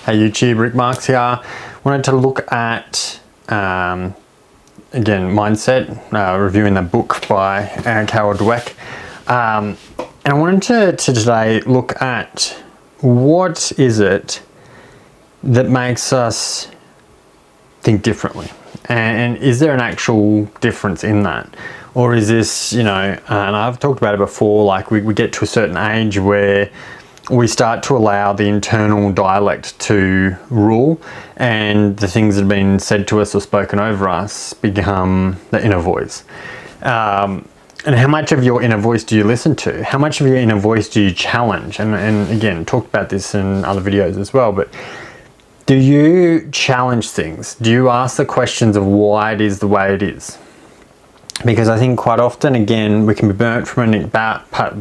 Hey YouTube, Rick Marks here. Wanted to look at, again, Mindset, reviewing the book by Carol Dweck. And I wanted to today look at what is it that makes us think differently? And is there an actual difference in that? Or is this, and I've talked about it before, like we get to a certain age where we start to allow the internal dialect to rule, and the things that have been said to us or spoken over us become the inner voice. And how much of your inner voice do you listen to? How much of your inner voice do you challenge? And again, talked about this in other videos as well, but do you challenge things? Do you ask the questions of why it is the way it is? Because I think quite often, again, we can be burnt from a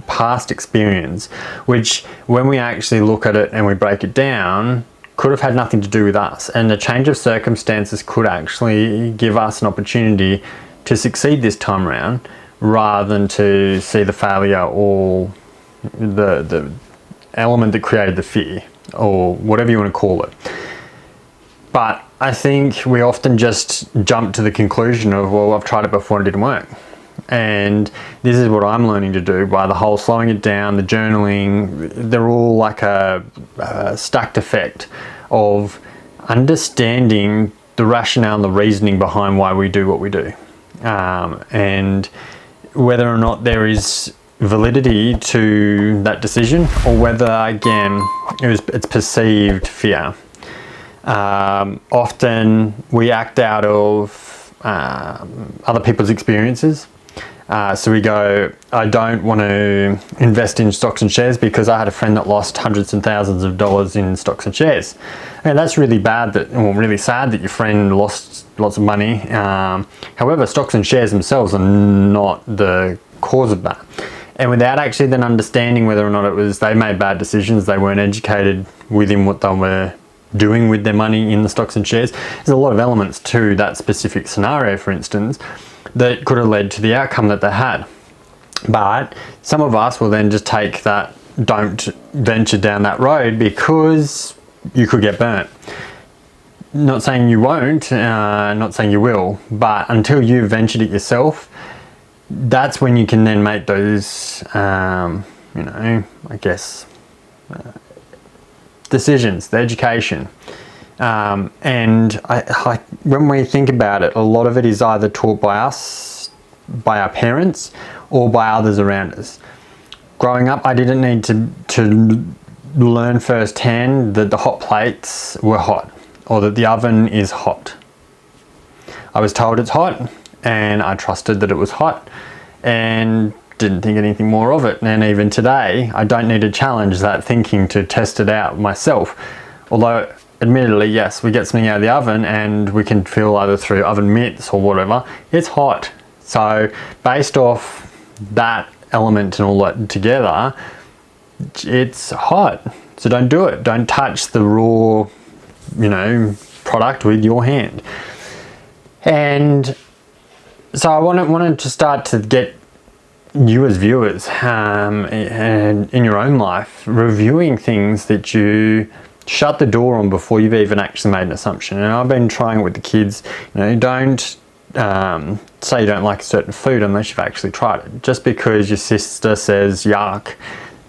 past experience, which when we actually look at it and we break it down, could have had nothing to do with us. And the change of circumstances could actually give us an opportunity to succeed this time around, rather than to see the failure or the element that created the fear, or whatever you want to call it. But I think we often just jump to the conclusion of, well, I've tried it before and it didn't work. And this is what I'm learning to do by the whole slowing it down, the journaling. They're all like a stacked effect of understanding the rationale and the reasoning behind why we do what we do. And whether or not there is validity to that decision, or whether, again, it's perceived fear. Often we act out of other people's experiences. So we go, I don't want to invest in stocks and shares because I had a friend that lost hundreds and thousands of dollars in stocks and shares. And that's really bad, really sad that your friend lost lots of money. However, stocks and shares themselves are not the cause of that. And without actually then understanding whether or not it was they made bad decisions, they weren't educated within what they were doing with their money in the stocks and shares. There's a lot of elements to that specific scenario, for instance, that could have led to the outcome that they had. But some of us will then just take that, don't venture down that road because you could get burnt. Not saying you won't, not saying you will, but until you've ventured it yourself, that's when you can then make those, decisions, the education. And when we think about it, a lot of it is either taught by us, by our parents, or by others around us. Growing up, I didn't need to learn firsthand that the hot plates were hot, or that the oven is hot. I was told it's hot, and I trusted that it was hot, and didn't think anything more of it. And even today, I don't need to challenge that thinking to test it out myself. Although, admittedly, yes, we get something out of the oven and we can feel either through oven mitts or whatever, it's hot. So based off that element and all that together, it's hot. So don't do it. Don't touch the raw, product with your hand. And so I wanted to start to get you as viewers, and in your own life, reviewing things that you shut the door on before you've even actually made an assumption. And I've been trying it with the kids. Don't say you don't like a certain food unless you've actually tried it. Just because your sister says yuck,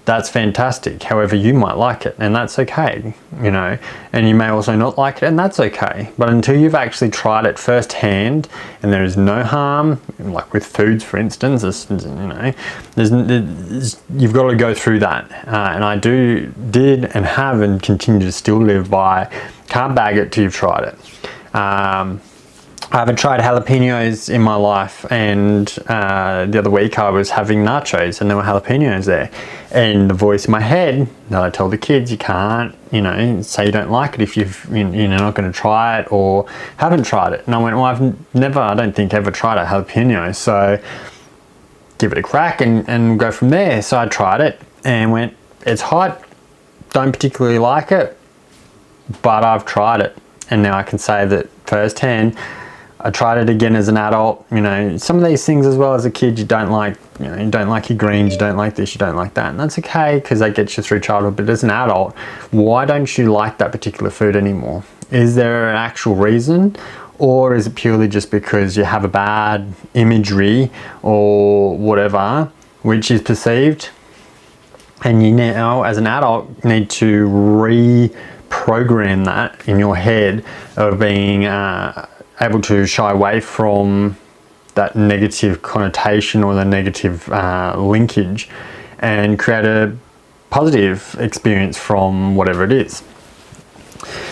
that's fantastic. However, you might like it, and that's okay, and you may also not like it, and that's okay. But until you've actually tried it firsthand, and there is no harm, like with foods, for instance, you've got to go through that. And I did and have and continue to still live by, can't bag it till you've tried it. I haven't tried jalapenos in my life, and the other week I was having nachos and there were jalapenos there, and the voice in my head that I told the kids, you can't say you don't like it if you're not going to try it or haven't tried it. And I went, well, I've never, I don't think ever tried a jalapeno, so give it a crack and go from there. So I tried it and went, it's hot, don't particularly like it, but I've tried it, and now I can say that firsthand I tried it again as an adult. You know, some of these things as well as a kid you don't like. You know, you don't like your greens, you don't like this, you don't like that, and that's okay because that gets you through childhood. But as an adult, why don't you like that particular food anymore? Is there an actual reason, or is it purely just because you have a bad imagery or whatever which is perceived, and you now as an adult need to reprogram that in your head of being able to shy away from that negative connotation or the negative linkage and create a positive experience from whatever it is.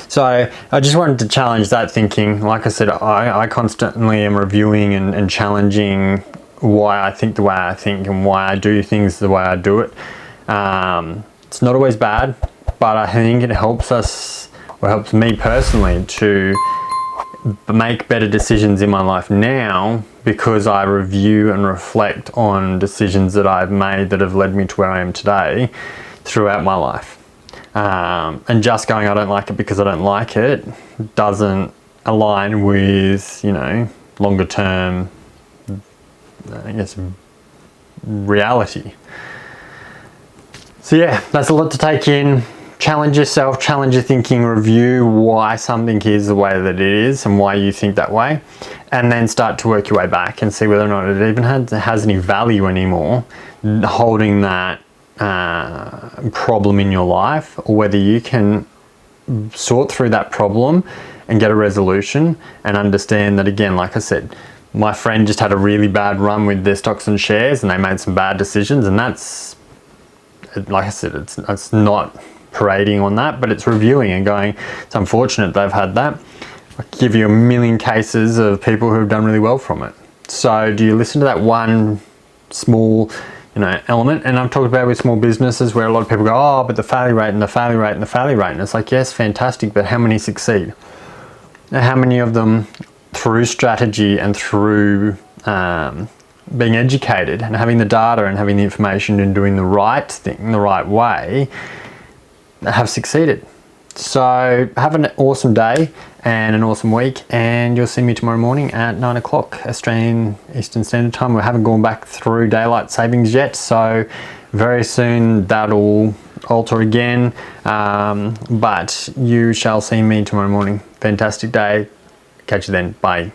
So I just wanted to challenge that thinking. Like I said, I constantly am reviewing and challenging why I think the way I think and why I do things the way I do it. It's not always bad, but I think it helps us, or helps me personally, to make better decisions in my life now because I review and reflect on decisions that I've made that have led me to where I am today throughout my life. And just going, I don't like it because I don't like it, doesn't align with, you know, longer term, I guess, reality. So yeah, that's a lot to take in. Challenge yourself, challenge your thinking, review why something is the way that it is and why you think that way, and then start to work your way back and see whether or not it even has any value anymore, holding that problem in your life, or whether you can sort through that problem and get a resolution and understand that, again, like I said, my friend just had a really bad run with their stocks and shares and they made some bad decisions, and that's, like I said, it's not parading on that, but it's reviewing and going, it's unfortunate they've had that. I'll give you a million cases of people who have done really well from it. So do you listen to that one small, you know, element? And I've talked about with small businesses where a lot of people go, oh, but the failure rate and the failure rate and the failure rate. And it's like, yes, fantastic, but how many succeed? Now, how many of them through strategy and through being educated and having the data and having the information and doing the right thing the right way have succeeded? So have an awesome day and an awesome week, and you'll see me tomorrow morning at 9 o'clock Australian Eastern Standard Time. We haven't gone back through daylight savings yet, so very soon that'll alter again, but you shall see me tomorrow morning. Fantastic day. Catch you then. Bye.